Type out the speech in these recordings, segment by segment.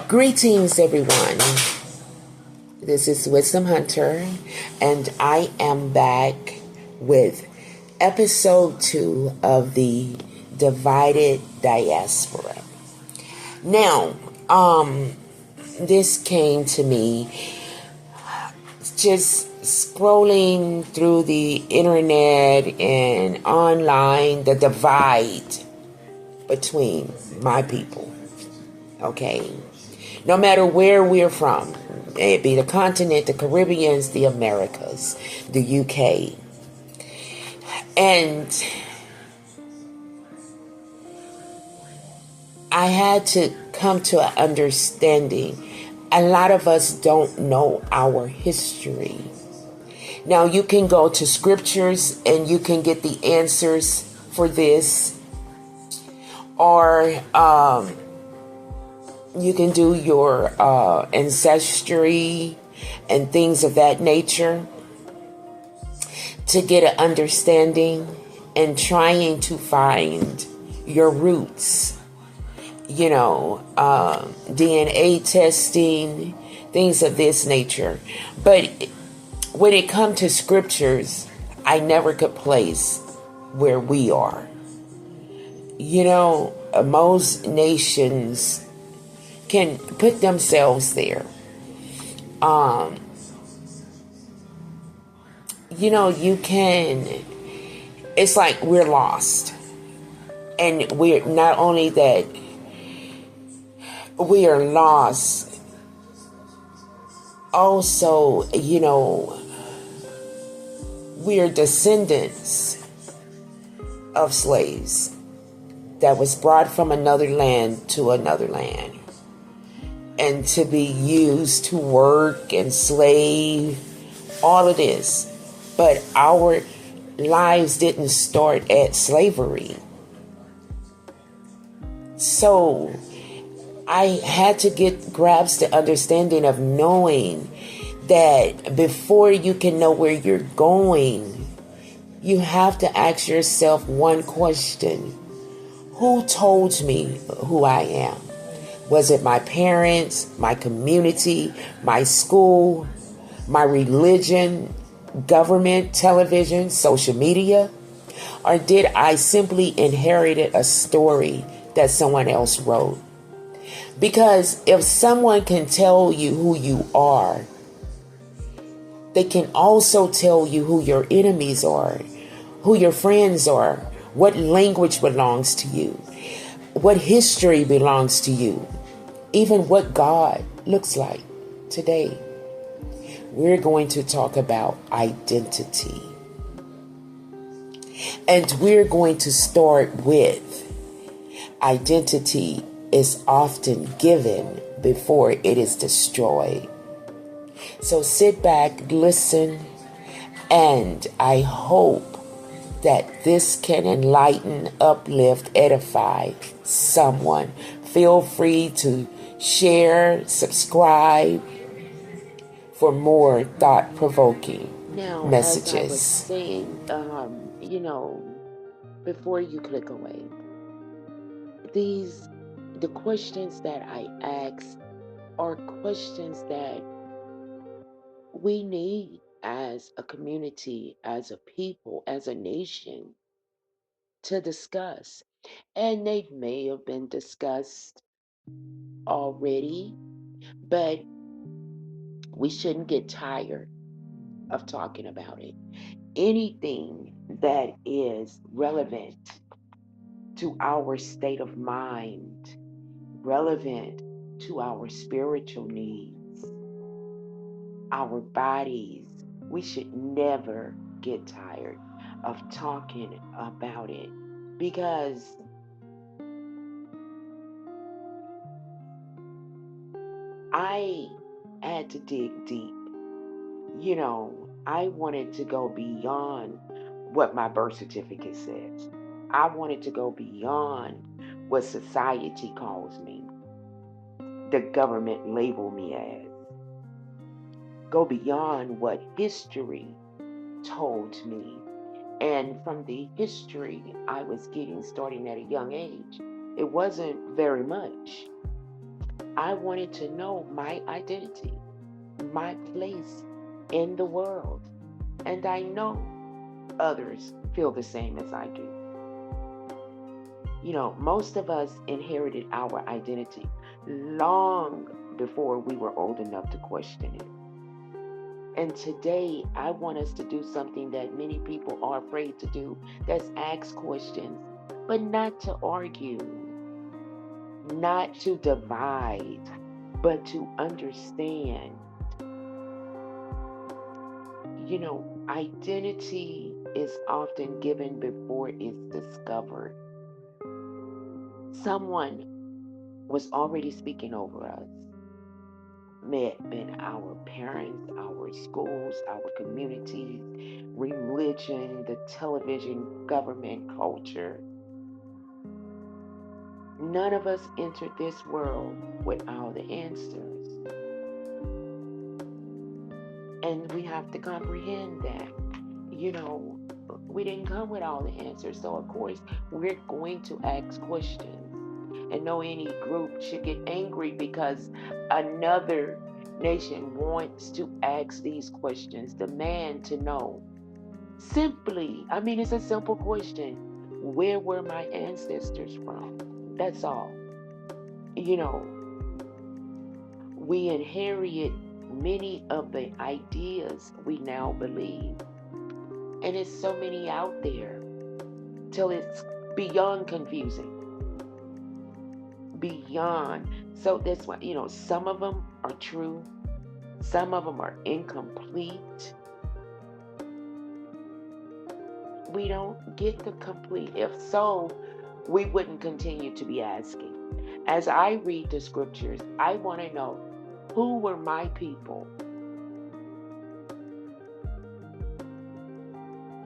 Greetings, everyone. This is Wizdom Hunter, and I am back with episode 2 of the Divided Diaspora. Now, this came to me just scrolling through the internet and online, the divide between my people. Okay, no matter where we're from, it be the continent, the Caribbeans, the Americas, the UK. And I had to come to an understanding. A lot of us don't know our history. Now, you can go to scriptures and you can get the answers for this, or you can do your ancestry and things of that nature to get an understanding and trying to find your roots. You know, DNA testing, things of this nature. But when it comes to scriptures, I never could place where we are. You know, most nations can put themselves there. You know, you can, it's like we're lost. And we're not only that, we are lost. Also, you know, we are descendants of slaves that was brought from another land to another land, and to be used to work and slave, all of this. But our lives didn't start at slavery. So I had to grasp the understanding of knowing that before you can know where you're going, you have to ask yourself one question. Who told me who I am? Was it my parents, my community, my school, my religion, government, television, social media? Or did I simply inherit a story that someone else wrote? Because if someone can tell you who you are, they can also tell you who your enemies are, who your friends are, what language belongs to you, what history belongs to you, even what God looks like today. We're going to talk about identity. And we're going to start with identity is often given before it is destroyed. So sit back, listen, and I hope that this can enlighten, uplift, edify someone. Feel free to share, subscribe for more thought-provoking messages. As I was saying, you know, before you click away, the questions that I ask are questions that we need as a community, as a people, as a nation to discuss. And they may have been discussed already, but we shouldn't get tired of talking about it. Anything that is relevant to our state of mind, relevant to our spiritual needs, our bodies, we should never get tired of talking about it, because I had to dig deep. You know, I wanted to go beyond what my birth certificate says. I wanted to go beyond what society calls me, the government label me as. go beyond what history told me. And from the history I was getting starting at a young age, it wasn't very much. I wanted to know my identity, my place in the world. And I know others feel the same as I do. Most of us inherited our identity long before we were old enough to question it. And today, I want us to do something that many people are afraid to do. That's ask questions, but not to argue, not to divide, but to understand. Identity is often given before it's discovered. Someone was already speaking over us. May have been our parents, our schools, our communities, religion, the television, government, culture. None of us entered this world with all the answers. And we have to comprehend that. We didn't come with all the answers. So, of course, we're going to ask questions. And no any group should get angry because another nation wants to ask these questions, demand to know. Simply, it's a simple question. Where were my ancestors from? That's all. You know, we inherited many of the ideas we now believe. And it's so many out there till it's beyond confusing. Beyond. So that's why, some of them are true, some of them are incomplete. We don't get the complete. If so, we wouldn't continue to be asking. As I read the scriptures, I want to know who were my people.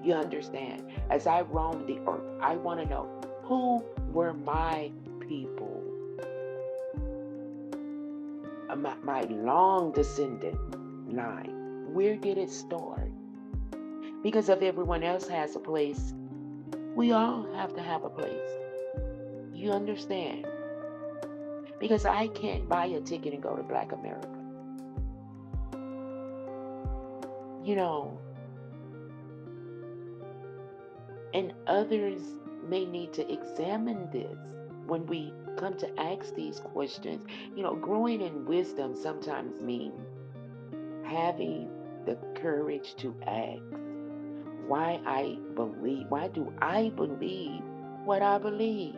You understand? As I roam the earth, I want to know who were my people. My long descendant line. Where did it start? Because if everyone else has a place, we all have to have a place. You understand? Because I can't buy a ticket and go to Black America. And others may need to examine this when we come to ask these questions. Growing in wisdom sometimes means having the courage to ask why do I believe what I believe?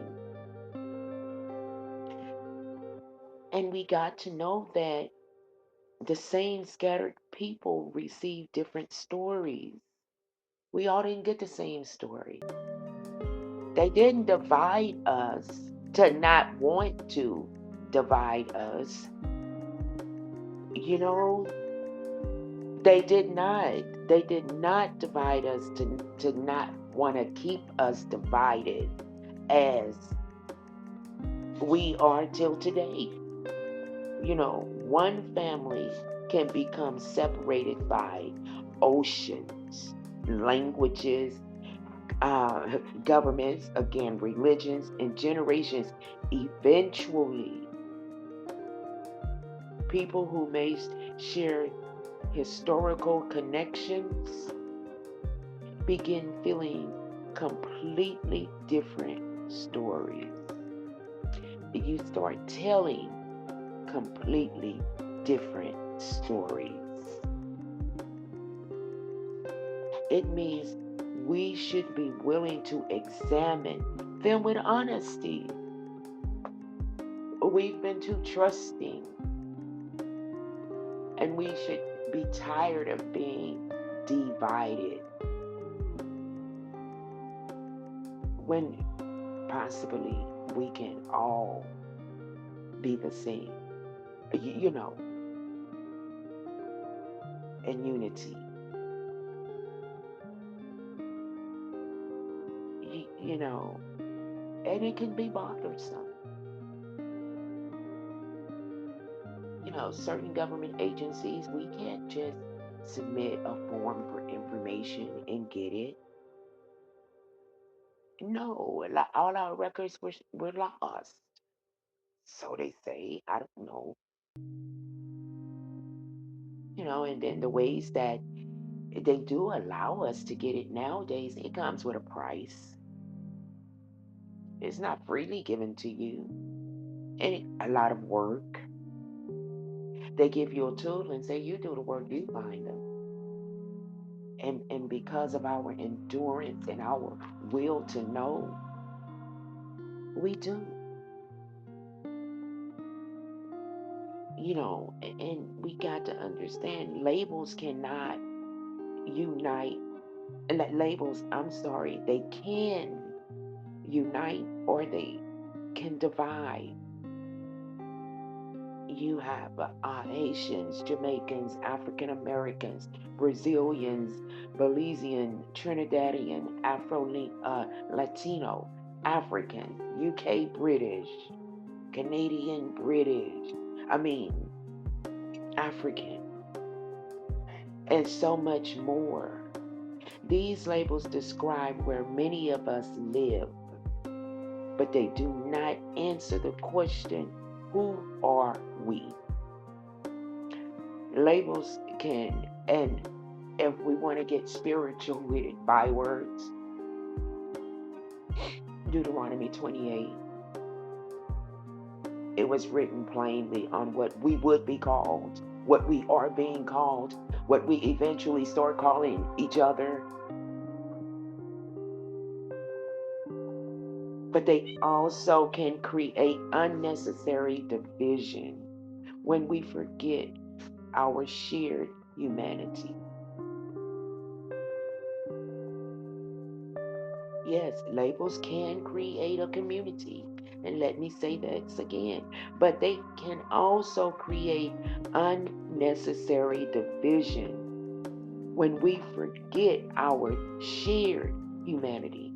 And we got to know that the same scattered people receive different stories. We all didn't get the same story. They didn't divide us to not want to divide us. They did not. They did not divide us to not want to keep us divided as we are till today. One family can become separated by oceans, languages, governments, again, religions, and generations. Eventually, people who may share historical connections begin feeling completely different stories. You start telling completely different stories. It means we should be willing to examine them with honesty. We've been too trusting, and we should be tired of being divided when possibly we can all be the same, in unity. And it can be bothersome. certain government agencies, we can't just submit a form for information and get it. No, all our records were lost. So they say, I don't know. And then the ways that they do allow us to get it nowadays, it comes with a price. It's not freely given to you. And a lot of work. They give you a tool and say, you do the work, you find them. And because of our endurance and our will to know, we do. And we got to understand labels cannot unite. Labels, I'm sorry, they can unite or they can divide. You have Haitians, Jamaicans, African Americans, Brazilians, Belizean, Trinidadian, Latino, African, UK British, Canadian British, I mean, African, and so much more. These labels describe where many of us live, but they do not answer the question, who are we? Labels can, and if we want to get spiritual with it, bywords, Deuteronomy 28, it was written plainly on what we would be called, what we are being called, what we eventually start calling each other. But they also can create unnecessary division when we forget our shared humanity. Yes, labels can create a community. And let me say this again, but they can also create unnecessary division when we forget our shared humanity.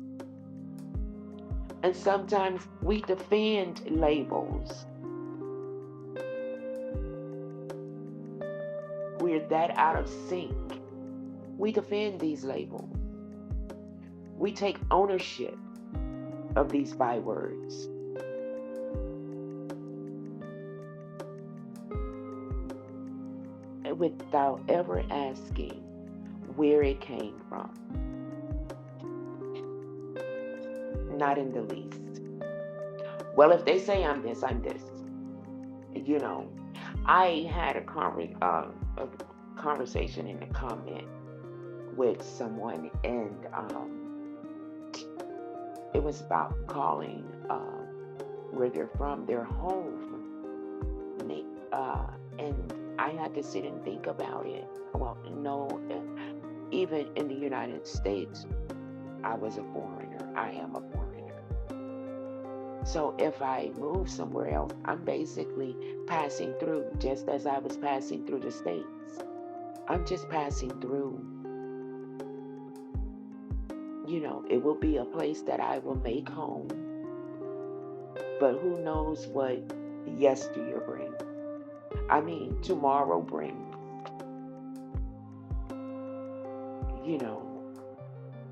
And sometimes we defend labels. We're that out of sync. We defend these labels. We take ownership of these bywords. Without ever asking where it came from. Not in the least. Well, if they say I'm this, I'm this. I had a conversation in the comment with someone, and it was about calling where they're from their home. And I had to sit and think about it. Well, no, even in the United States, I was a foreigner. I am a foreigner. So if I move somewhere else, I'm basically passing through, just as I was passing through the States. I'm just passing through. It will be a place that I will make home. But who knows what yesteryear brings? I mean, tomorrow brings.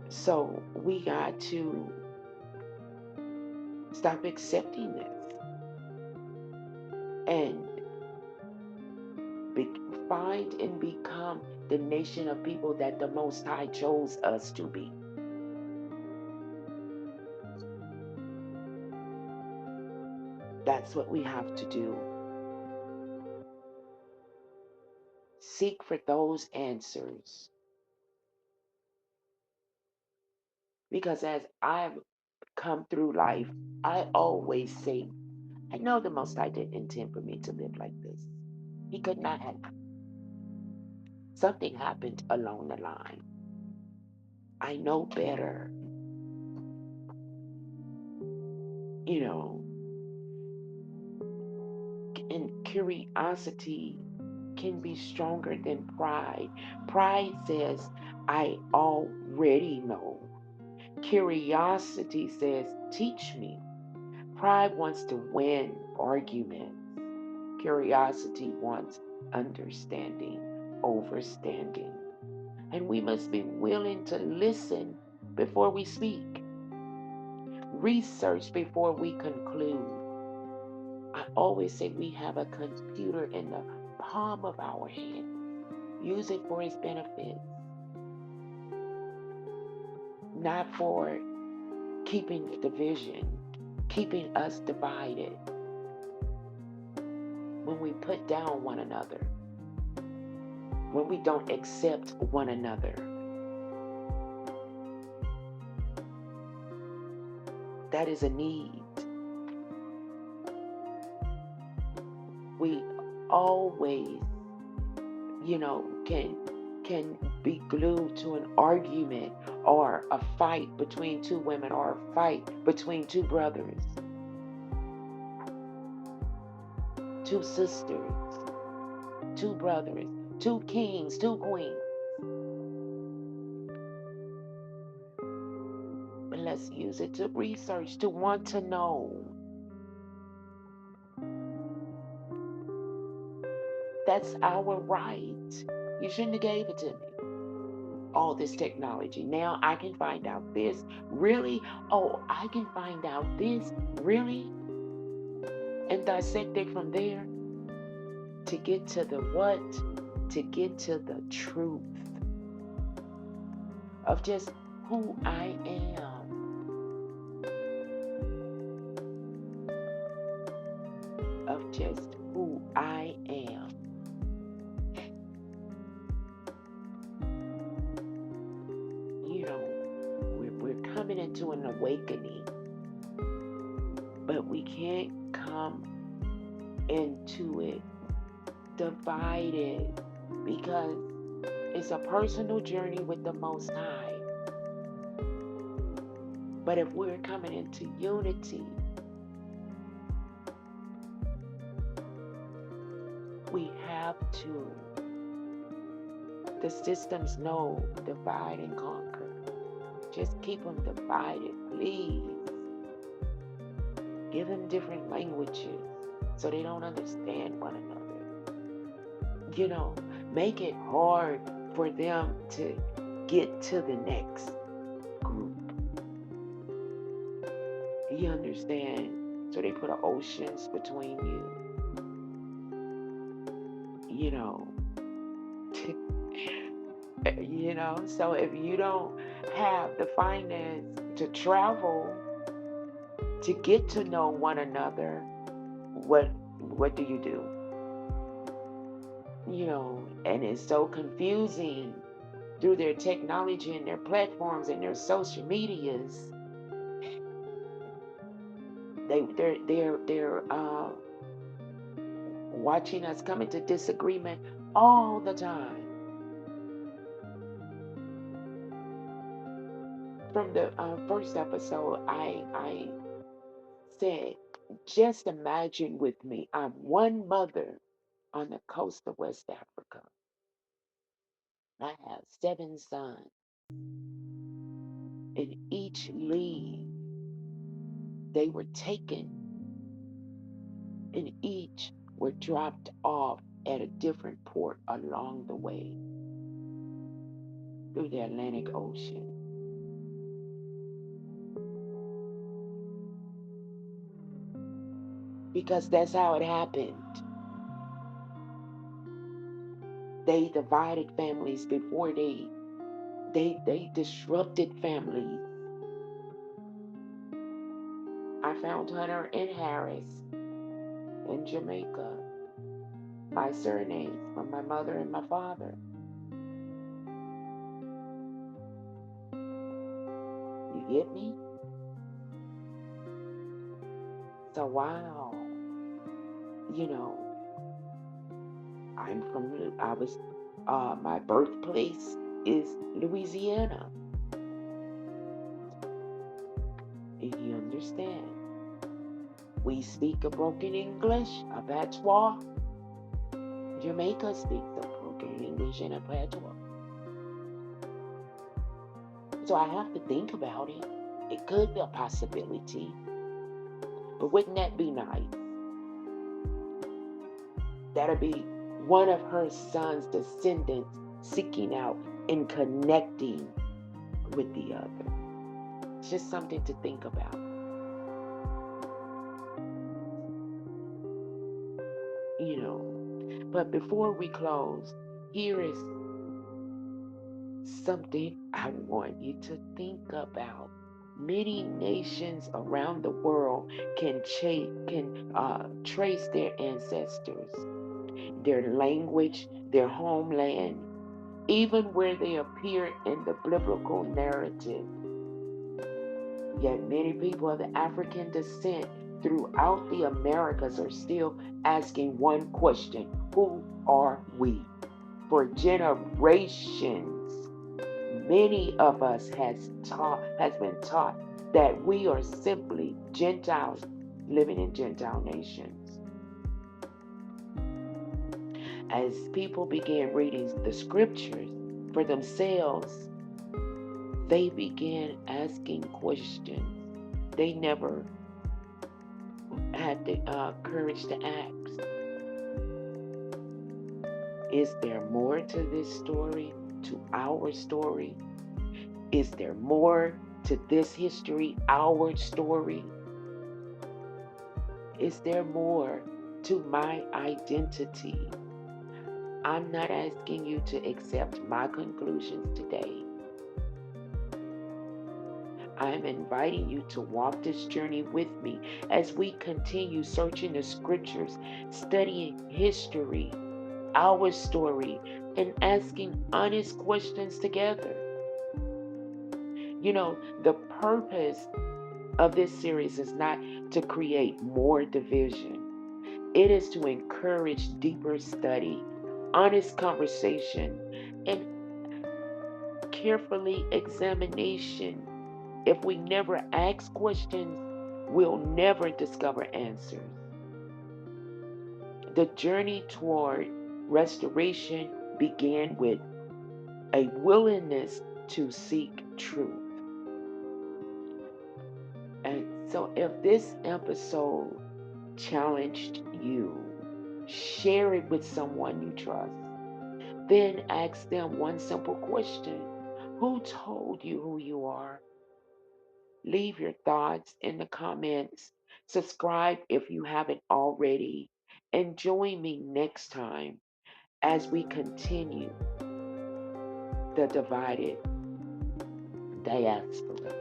So we got to stop accepting this and find and become the nation of people that the Most High chose us to be. That's what we have to do. Seek for those answers. Because as I've come through life, I always say, I know the Most High didn't intend for me to live like this. He could not have. Something happened along the line. I know better. And curiosity can be stronger than pride. Pride says, I already know. Curiosity says, teach me. Pride wants to win arguments. Curiosity wants understanding, overstanding. And we must be willing to listen before we speak, research before we conclude. I always say we have a computer in the palm of our hand. Use it for its benefit, not for keeping division, keeping us divided. When we put down one another, when we don't accept one another, that is a need. We always, can be glued to an argument or a fight between two women or a fight between two brothers, two sisters, two brothers, two kings, two queens. But let's use it to research, to want to know. That's our right. You shouldn't have gave it to me. All this technology. Now I can find out this. Really? Oh, I can find out this. Really? And dissect it from there to get to the what? To get to the truth of just who I am. Of just who I am. We're coming into an awakening, but we can't come into it divided, because it's a personal journey with the Most High. But if we're coming into unity, we have to. The systems know divide and conquer. Just keep them divided, please. Give them different languages so they don't understand one another. Make it hard for them to get to the next group. You understand? So they put oceans between you. So if you don't have the finance to travel to get to know one another, what do you do? And it's so confusing through their technology and their platforms and their social medias. They're watching us come into disagreement all the time. From the first episode, I said, just imagine with me, I'm one mother on the coast of West Africa. I have 7 sons. In each leave, they were taken, and each were dropped off at a different port along the way through the Atlantic Ocean. Because that's how it happened. They divided families before they disrupted families. I found Hunter and Harris in Jamaica. My surnames from my mother and my father. You get me? So wow, my birthplace is Louisiana. If you understand, we speak a broken English, a patois. Jamaica speaks a broken English and a patois. So I have to think about it. It could be a possibility. But wouldn't that be nice? That'll be one of her son's descendants seeking out and connecting with the other. It's just something to think about. But before we close, here is something I want you to think about. Many nations around the world can trace their ancestors, their language, their homeland, even where they appear in the biblical narrative. Yet many people of the African descent throughout the Americas are still asking one question: who are we? For generations, many of us has been taught that we are simply Gentiles living in Gentile nations. As people began reading the scriptures for themselves, they began asking questions they never had the courage to ask. Is there more to this story, to our story? Is there more to this history, our story? Is there more to my identity? I'm not asking you to accept my conclusions today. I'm inviting you to walk this journey with me as we continue searching the scriptures, studying history, our story, and asking honest questions together. The purpose of this series is not to create more division. It is to encourage deeper study, honest conversation, and carefully examination. If we never ask questions, we'll never discover answers. The journey toward restoration began with a willingness to seek truth. And so if this episode challenged you, share it with someone you trust. Then ask them one simple question: who told you who you are? Leave your thoughts in the comments. Subscribe if you haven't already. And join me next time as we continue the divided diaspora.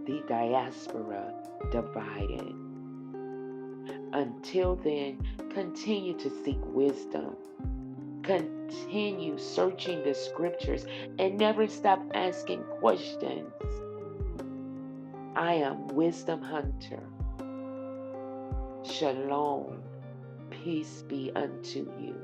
The diaspora divided. Until then, continue to seek wisdom. Continue searching the scriptures and never stop asking questions. I am Wizdom Hunter. Shalom. Peace be unto you.